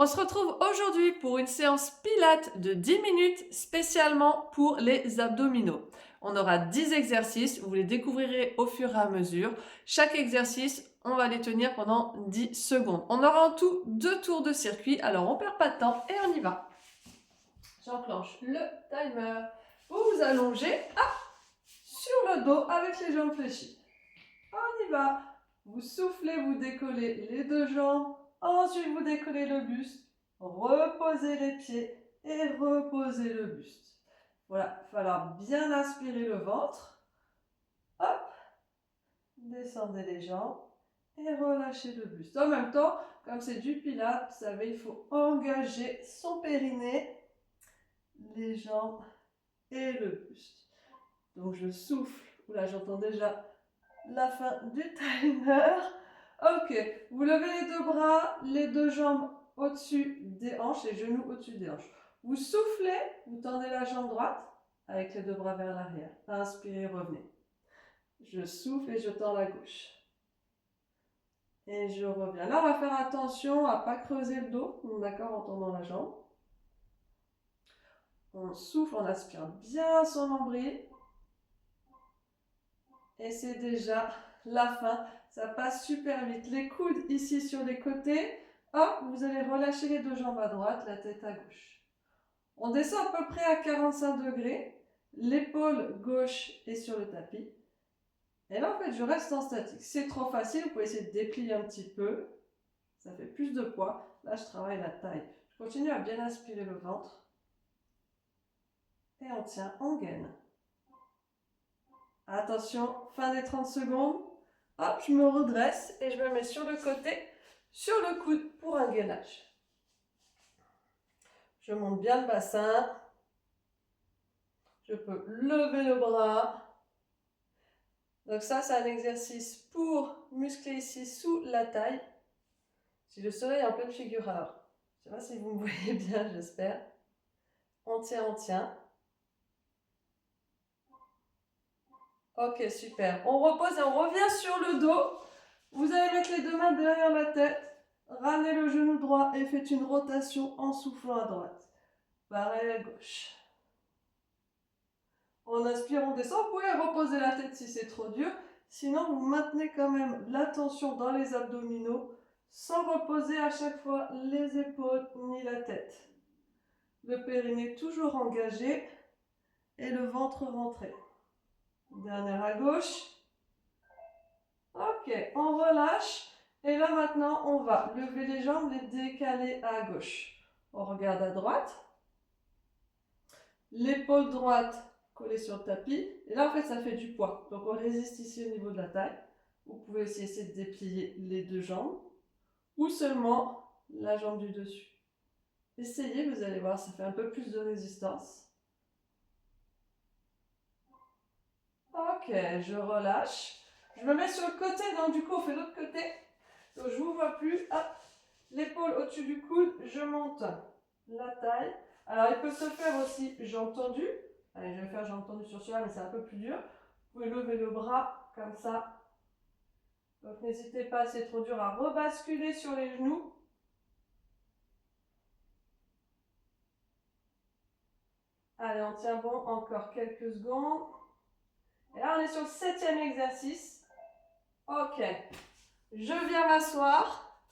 On se retrouve aujourd'hui pour une séance pilates de 10 minutes spécialement pour les abdominaux. On aura 10 exercices, vous les découvrirez au fur et à mesure. Chaque exercice, on va les tenir pendant 10 secondes. On aura en tout 2 tours de circuit, alors on perd pas de temps et on y va. J'enclenche le timer. Vous vous allongez sur le dos avec les jambes fléchies. On y va. Vous soufflez, vous décollez les deux jambes. Ensuite, vous décollez le buste. Reposez les pieds et reposez le buste. Voilà, il va falloir bien inspirer le ventre. Hop, descendez les jambes et relâchez le buste. En même temps, comme c'est du pilates, vous savez, il faut engager son périnée, les jambes et le buste. Donc je souffle. Oula, j'entends déjà la fin du timer. Ok, vous levez les deux bras, les deux jambes au-dessus des hanches, les genoux au-dessus des hanches. Vous soufflez, vous tendez la jambe droite avec les deux bras vers l'arrière. Inspirez, revenez. Je souffle et je tends la gauche. Et je reviens. Là, on va faire attention à ne pas creuser le dos, d'accord, en tendant la jambe. On souffle, on aspire bien son nombril. Et c'est déjà la fin. Ça passe super vite. Les coudes ici sur les côtés. Hop, vous allez relâcher les deux jambes à droite, la tête à gauche. On descend à peu près à 45 degrés. L'épaule gauche est sur le tapis. Et là, en fait, je reste en statique. C'est trop facile, vous pouvez essayer de déplier un petit peu. Ça fait plus de poids. Là, je travaille la taille. Je continue à bien inspirer le ventre. Et on tient, on gaine. Attention, fin des 30 secondes. Hop, je me redresse et je me mets sur le côté, sur le coude pour un gainage. Je monte bien le bassin. Je peux lever le bras. Donc ça, c'est un exercice pour muscler ici sous la taille. J'ai le soleil en pleine figure alors. Je ne sais pas si vous me voyez bien, j'espère. On tient, on tient. Ok, super. On repose et on revient sur le dos. Vous allez mettre les deux mains derrière la tête. Ramenez le genou droit et faites une rotation en soufflant à droite. Pareil à gauche. On inspire, on descend. Vous pouvez reposer la tête si c'est trop dur. Sinon, vous maintenez quand même la tension dans les abdominaux sans reposer à chaque fois les épaules ni la tête. Le périnée toujours engagé et le ventre rentré. Dernière à gauche. Ok, on relâche. Et là maintenant, on va lever les jambes, les décaler à gauche. On regarde à droite. L'épaule droite collée sur le tapis. Et là, en fait, ça fait du poids. Donc, on résiste ici au niveau de la taille. Vous pouvez aussi essayer de déplier les deux jambes. Ou seulement la jambe du dessus. Essayez, vous allez voir, ça fait un peu plus de résistance. Ok, je relâche. Je me mets sur le côté, donc du coup, on fait l'autre côté. Donc, je ne vous vois plus. Hop, l'épaule au-dessus du coude, je monte la taille. Alors, il peut se faire aussi jambes tendues. Allez, je vais faire jambes tendues sur celui-là, mais c'est un peu plus dur. Vous pouvez lever le bras, comme ça. Donc, n'hésitez pas, c'est trop dur, à rebasculer sur les genoux. Allez, on tient bon, encore quelques secondes. Et là, on est sur le 7e exercice. Ok, je viens m'asseoir.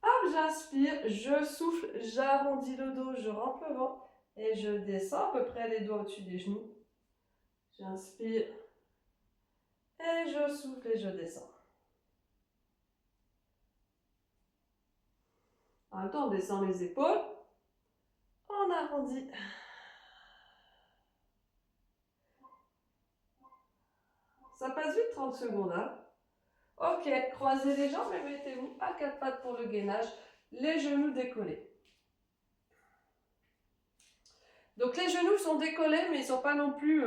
Hop, j'inspire, je souffle, j'arrondis le dos, je rentre le ventre et je descends à peu près les doigts au-dessus des genoux. J'inspire et je souffle et je descends. En même temps, on descend les épaules, on arrondit. Ça passe vite 30 secondes, hein? Ok, croisez les jambes et mettez-vous à quatre pattes pour le gainage, les genoux décollés. Donc les genoux sont décollés, mais ils ne sont pas non plus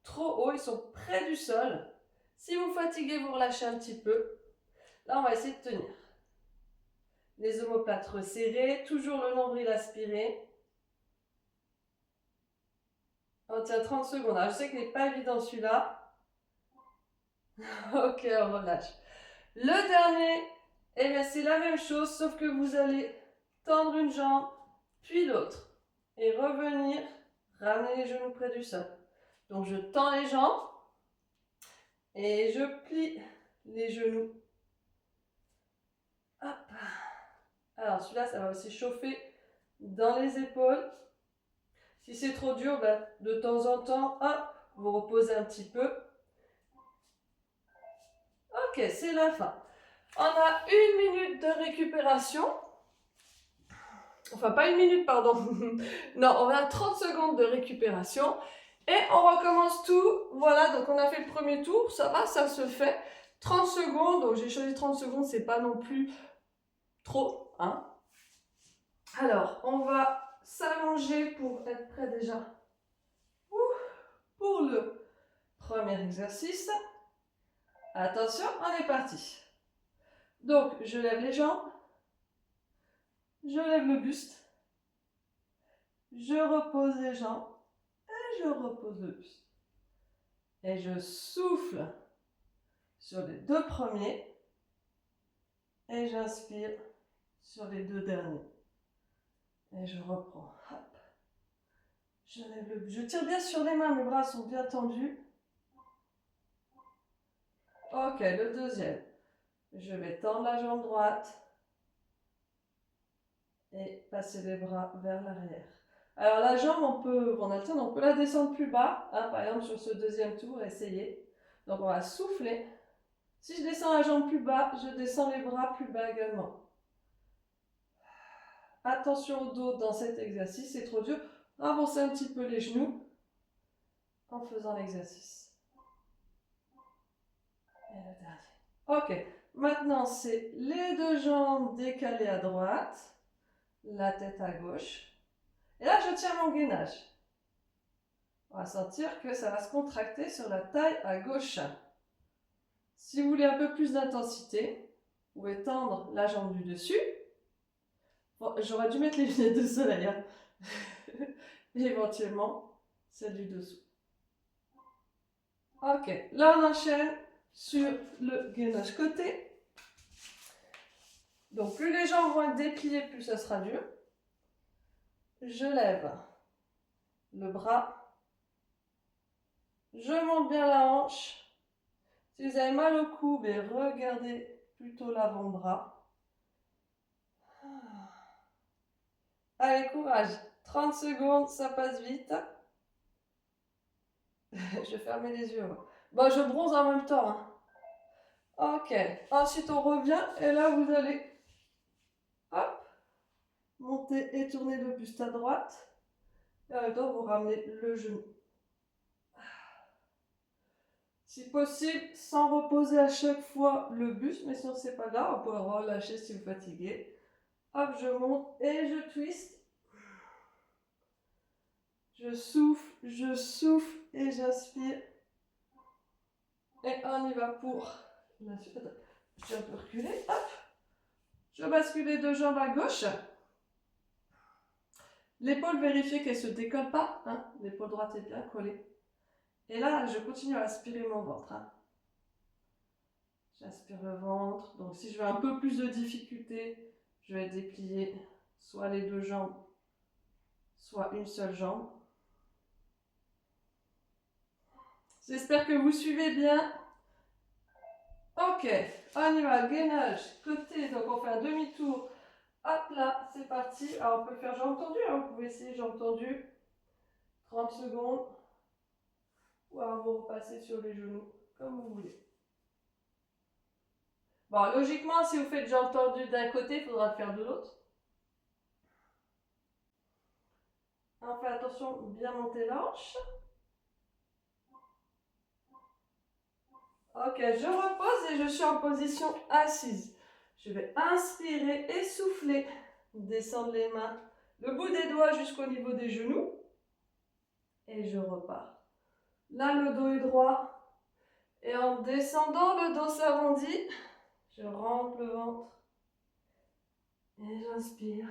trop hauts, ils sont près du sol. Si vous fatiguez, vous relâchez un petit peu. Là, on va essayer de tenir. Les omoplates resserrées, toujours le nombril aspiré. On tient 30 secondes. Alors, je sais qu'il n'est pas évident celui-là. Ok, on relâche. Le dernier, eh bien, c'est la même chose, sauf que vous allez tendre une jambe, puis l'autre. Et revenir, ramener les genoux près du sol. Donc je tends les jambes et je plie les genoux. Hop. Alors celui-là, ça va aussi chauffer dans les épaules. Si c'est trop dur, ben, de temps en temps, hop, vous reposez un petit peu. Ok, c'est la fin. On a 1 minute de récupération. Enfin, pas 1 minute, pardon. Non, on a 30 secondes de récupération. Et on recommence tout. Voilà, donc on a fait le premier tour. Ça va, ça se fait. 30 secondes. Donc j'ai choisi 30 secondes, c'est pas non plus trop. Hein. Alors, on va s'allonger pour être prêt déjà pour le premier exercice. Attention, on est parti. Donc, je lève les jambes. Je lève le buste. Je repose les jambes. Et je repose le buste. Et je souffle sur les 2 premiers. Et j'inspire sur les 2 derniers. Et je reprends. Hop. Je lève le buste. Je tire bien sur les mains, mes bras sont bien tendus. Ok, le deuxième. Je vais tendre la jambe droite. Et passer les bras vers l'arrière. Alors la jambe, on alterne, on peut la descendre plus bas. Hein, par exemple, sur ce deuxième tour, essayez. Donc on va souffler. Si je descends la jambe plus bas, je descends les bras plus bas également. Attention au dos dans cet exercice, c'est trop dur. Avancez un petit peu les genoux en faisant l'exercice. Et le dernier. Ok, maintenant c'est les 2 jambes décalées à droite, la tête à gauche. Et là, je tiens mon gainage. On va sentir que ça va se contracter sur la taille à gauche. Si vous voulez un peu plus d'intensité, vous pouvez tendre la jambe du dessus. Bon, j'aurais dû mettre les lunettes de soleil. Hein. Et éventuellement, celle du dessous. Ok, là on enchaîne sur le gainage côté. Donc plus les jambes vont être dépliées, plus ça sera dur. Je lève le bras. Je monte bien la hanche. Si vous avez mal au cou, regardez plutôt l'avant-bras. Allez, courage. 30 secondes, ça passe vite. Je vais fermer les yeux. Bon, je bronze en même temps. Hein. Ok. Ensuite, on revient. Et là, vous allez hop, monter et tourner le buste à droite. Et en même temps, vous ramenez le genou. Si possible, sans reposer à chaque fois le buste. Mais sinon, c'est pas grave. On peut relâcher si vous fatiguez. Hop, je monte et je twist. Je souffle et j'inspire. Et on y va pour la suite. Je suis un peu reculée. Hop. Je bascule les 2 jambes à gauche. L'épaule, vérifiez qu'elle ne se décolle pas. Hein. L'épaule droite est bien collée. Et là, je continue à aspirer mon ventre. Hein. J'aspire le ventre. Donc si je veux un peu plus de difficulté, je vais déplier soit les 2 jambes, soit une seule jambe. J'espère que vous suivez bien. Ok, on y va, gainage, côté, donc on fait un demi-tour. Hop là, c'est parti. Alors on peut le faire jambes tendues, hein. Vous pouvez essayer jambes tendues. 30 secondes. Ou alors vous repassez sur les genoux, comme vous voulez. Bon, logiquement, si vous faites jambes tendues d'un côté, il faudra le faire de l'autre. On fait attention, bien monter l'hanche. Ok, je repose et je suis en position assise. Je vais inspirer et souffler. Descendre les mains, le bout des doigts jusqu'au niveau des genoux. Et je repars. Là, le dos est droit. Et en descendant, le dos s'arrondit. Je rentre le ventre. Et j'inspire.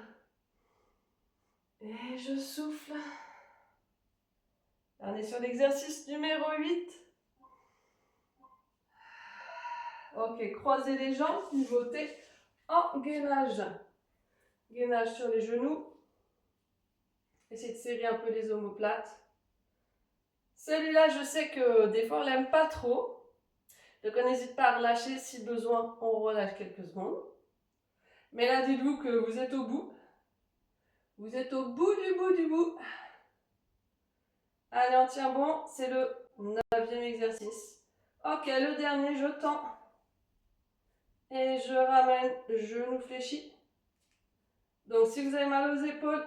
Et je souffle. On est sur l'exercice numéro 8. Ok, croisez les jambes, pivotez en gainage. Gainage sur les genoux. Essayez de serrer un peu les omoplates. Celui-là, je sais que des fois, on l'aime pas trop. Donc, on n'hésite pas à relâcher. Si besoin, on relâche quelques secondes. Mais là, dites-vous que vous êtes au bout. Vous êtes au bout du bout du bout. Allez, on tient bon. C'est le 9e exercice. Ok, le dernier, je tends. Et je ramène genou fléchi. Donc, si vous avez mal aux épaules,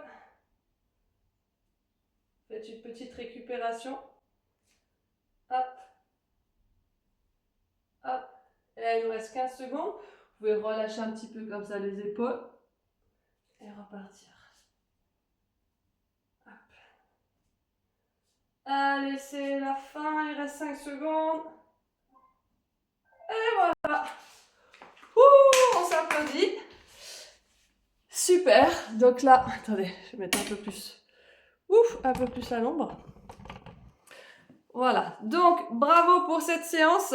faites une petite récupération. Hop. Hop. Et là, il nous reste 15 secondes. Vous pouvez relâcher un petit peu comme ça les épaules. Et repartir. Hop. Allez, c'est la fin. Il reste 5 secondes. Et voilà. Ouh, on s'applaudit. Super. Donc là, attendez, je vais mettre un peu plus. Ouf, un peu plus à l'ombre. Voilà, donc bravo pour cette séance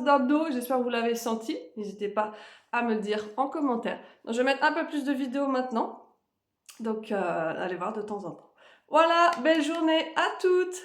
d'abdos, j'espère que vous l'avez senti, n'hésitez pas à me le dire en commentaire. Donc, je vais mettre un peu plus de vidéos maintenant, donc allez voir de temps en temps. Voilà, belle journée à toutes!